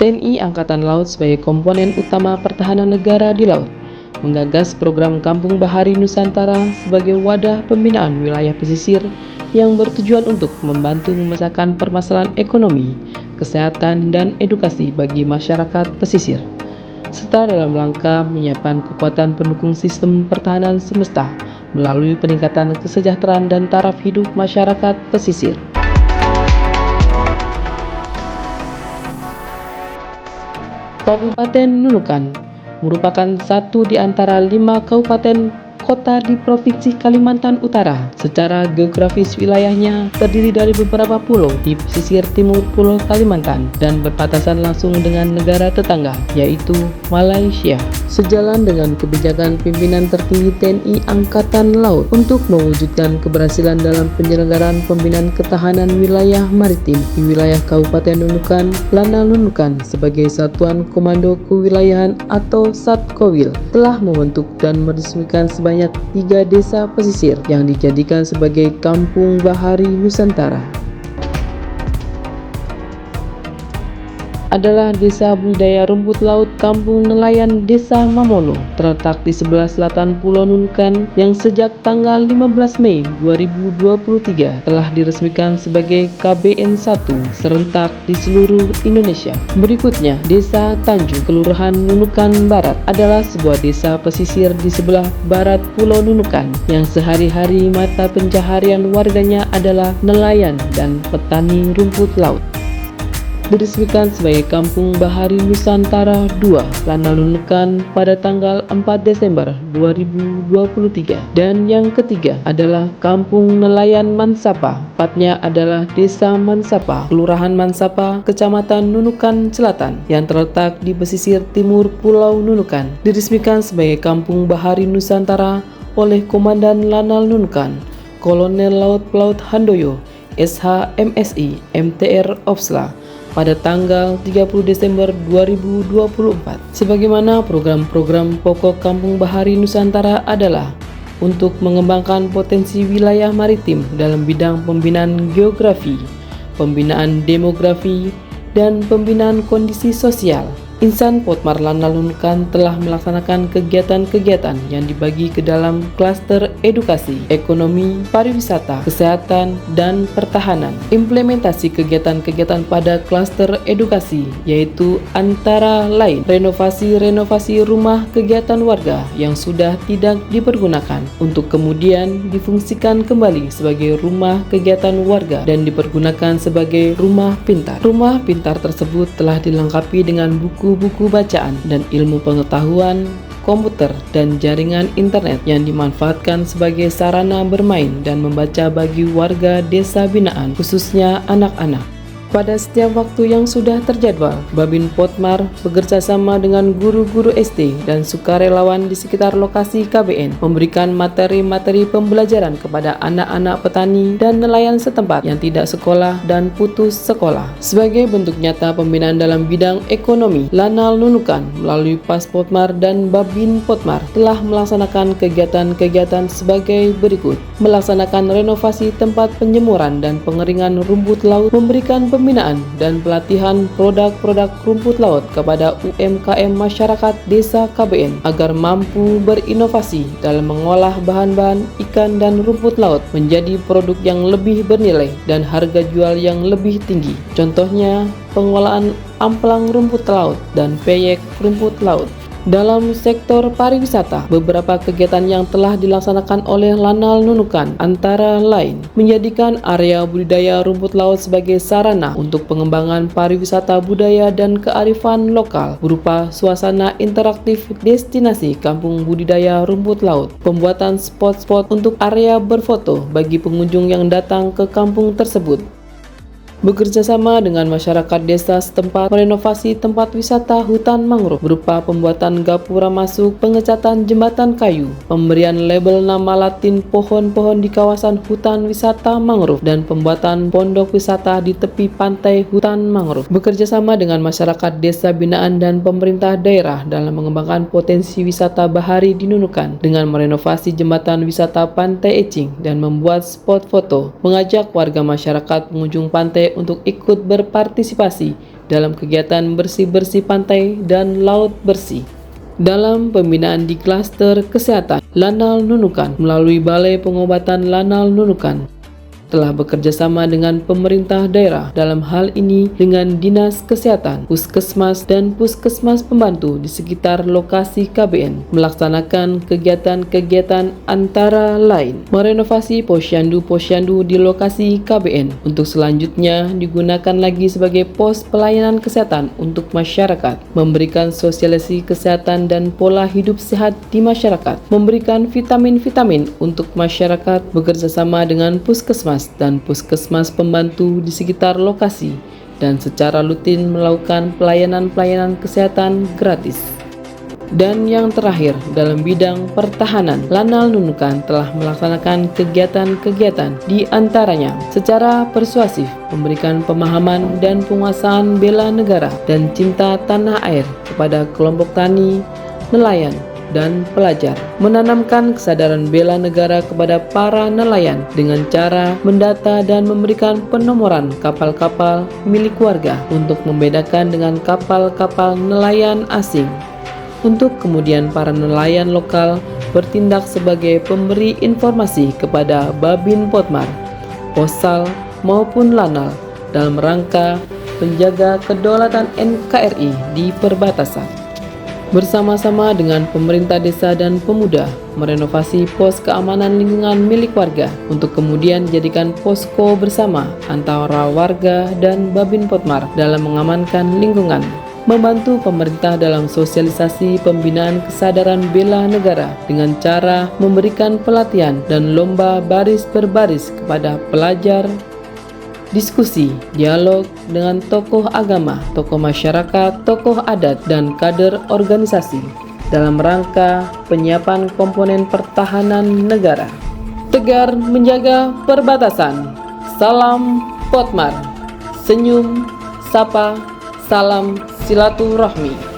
TNI Angkatan Laut sebagai komponen utama pertahanan negara di laut, menggagas program Kampung Bahari Nusantara sebagai wadah pembinaan wilayah pesisir yang bertujuan untuk membantu memecahkan permasalahan ekonomi, kesehatan, dan edukasi bagi masyarakat pesisir, serta dalam rangka menyiapkan kekuatan pendukung sistem pertahanan semesta melalui peningkatan kesejahteraan dan taraf hidup masyarakat pesisir. Kabupaten Nunukan merupakan satu di antara 5 kabupaten kota di Provinsi Kalimantan Utara. Secara geografis wilayahnya terdiri dari beberapa pulau di pesisir timur Pulau Kalimantan dan berbatasan langsung dengan negara tetangga, yaitu Malaysia. Sejalan dengan kebijakan pimpinan tertinggi TNI Angkatan Laut untuk mewujudkan keberhasilan dalam penyelenggaraan pembinaan ketahanan wilayah maritim di wilayah Kabupaten Nunukan, Lanal Nunukan sebagai Satuan Komando Kewilayahan atau Satkowil telah membentuk dan meresmikan sebanyak 3 desa pesisir yang dijadikan sebagai Kampung Bahari Nusantara. Adalah Desa Budidaya Rumput Laut Kampung Nelayan Desa Mamolo, terletak di sebelah selatan Pulau Nunukan yang sejak tanggal 15 Mei 2023 telah diresmikan sebagai KBN 1 serentak di seluruh Indonesia. Berikutnya, Desa Tanjung, Kelurahan Nunukan Barat adalah sebuah desa pesisir di sebelah barat Pulau Nunukan yang sehari-hari mata pencaharian warganya adalah nelayan dan petani rumput laut. Diresmikan sebagai Kampung Bahari Nusantara 2 Lanal Nunukan pada tanggal 4 Desember 2023. Dan yang ketiga adalah Kampung Nelayan Mansapa, tepatnya adalah Desa Mansapa, Kelurahan Mansapa, Kecamatan Nunukan Selatan yang terletak di pesisir timur Pulau Nunukan. Diresmikan sebagai Kampung Bahari Nusantara oleh Komandan Lanal Nunukan, Kolonel Laut Pelaut Handoyo, SH MSI MTR Opsla pada tanggal 30 Desember 2024. Sebagaimana program-program pokok Kampung Bahari Nusantara adalah untuk mengembangkan potensi wilayah maritim dalam bidang pembinaan geografi, pembinaan demografi, dan pembinaan kondisi sosial. Insan Potmar Lanal Nunukan telah melaksanakan kegiatan-kegiatan yang dibagi ke dalam klaster edukasi, ekonomi, pariwisata, kesehatan, dan pertahanan. Implementasi kegiatan-kegiatan pada klaster edukasi yaitu antara lain renovasi rumah kegiatan warga yang sudah tidak dipergunakan untuk kemudian difungsikan kembali sebagai rumah kegiatan warga dan dipergunakan sebagai rumah pintar. Rumah pintar tersebut telah dilengkapi dengan buku bacaan dan ilmu pengetahuan komputer dan jaringan internet yang dimanfaatkan sebagai sarana bermain dan membaca bagi warga desa binaan, khususnya anak-anak. Pada setiap waktu yang sudah terjadwal, Babin Potmar bekerja sama dengan guru-guru SD dan sukarelawan di sekitar lokasi KBN memberikan materi-materi pembelajaran kepada anak-anak petani dan nelayan setempat yang tidak sekolah dan putus sekolah. Sebagai bentuk nyata pembinaan dalam bidang ekonomi, Lanal Nunukan melalui Pas Potmar dan Babin Potmar telah melaksanakan kegiatan-kegiatan sebagai berikut: melaksanakan renovasi tempat penjemuran dan pengeringan rumput laut, memberikan pembinaan dan pelatihan produk-produk rumput laut kepada UMKM masyarakat desa KBN agar mampu berinovasi dalam mengolah bahan-bahan ikan dan rumput laut menjadi produk yang lebih bernilai dan harga jual yang lebih tinggi. Contohnya, pengolahan amplang rumput laut dan peyek rumput laut. Dalam sektor pariwisata, beberapa kegiatan yang telah dilaksanakan oleh Lanal Nunukan antara lain menjadikan area budidaya rumput laut sebagai sarana untuk pengembangan pariwisata budaya dan kearifan lokal berupa suasana interaktif destinasi kampung budidaya rumput laut, pembuatan spot-spot untuk area berfoto bagi pengunjung yang datang ke kampung tersebut. Bekerja sama dengan masyarakat desa setempat merenovasi tempat wisata hutan mangrove berupa pembuatan gapura masuk, pengecatan jembatan kayu, pemberian label nama Latin pohon-pohon di kawasan hutan wisata mangrove, dan pembuatan pondok wisata di tepi pantai hutan mangrove. Bekerja sama dengan masyarakat desa binaan dan pemerintah daerah dalam mengembangkan potensi wisata bahari di Nunukan dengan merenovasi jembatan wisata Pantai Ecing dan membuat spot foto, mengajak warga masyarakat pengunjung pantai pantai untuk ikut berpartisipasi dalam kegiatan bersih-bersih pantai dan laut bersih. Dalam pembinaan di klaster kesehatan, Lanal Nunukan melalui Balai Pengobatan Lanal Nunukan telah bekerja sama dengan pemerintah daerah, dalam hal ini dengan Dinas Kesehatan, Puskesmas, dan Puskesmas pembantu di sekitar lokasi KBN, melaksanakan kegiatan-kegiatan antara lain merenovasi posyandu-posyandu di lokasi KBN untuk selanjutnya digunakan lagi sebagai pos pelayanan kesehatan untuk masyarakat, memberikan sosialisasi kesehatan dan pola hidup sehat di masyarakat, memberikan vitamin-vitamin untuk masyarakat, bekerja sama dengan Puskesmas dan Puskesmas pembantu di sekitar lokasi, dan secara rutin melakukan pelayanan-pelayanan kesehatan gratis. Dan yang terakhir, dalam bidang pertahanan, Lanal Nunukan telah melaksanakan kegiatan-kegiatan di antaranya secara persuasif, memberikan pemahaman dan penguasaan bela negara dan cinta tanah air kepada kelompok tani, nelayan, dan pelajar, menanamkan kesadaran bela negara kepada para nelayan dengan cara mendata dan memberikan penomoran kapal-kapal milik warga untuk membedakan dengan kapal-kapal nelayan asing, untuk kemudian para nelayan lokal bertindak sebagai pemberi informasi kepada Babin Potmar, Posal maupun Lanal dalam rangka menjaga kedaulatan NKRI di perbatasan. Bersama-sama dengan pemerintah desa dan pemuda merenovasi pos keamanan lingkungan milik warga untuk kemudian dijadikan posko bersama antara warga dan Babin Potmar dalam mengamankan lingkungan, membantu pemerintah dalam sosialisasi pembinaan kesadaran bela negara dengan cara memberikan pelatihan dan lomba baris berbaris kepada pelajar, diskusi, dialog dengan tokoh agama, tokoh masyarakat, tokoh adat, dan kader organisasi dalam rangka penyiapan komponen pertahanan negara. Tegar menjaga perbatasan. Salam Potmar. Senyum, sapa, salam silaturahmi.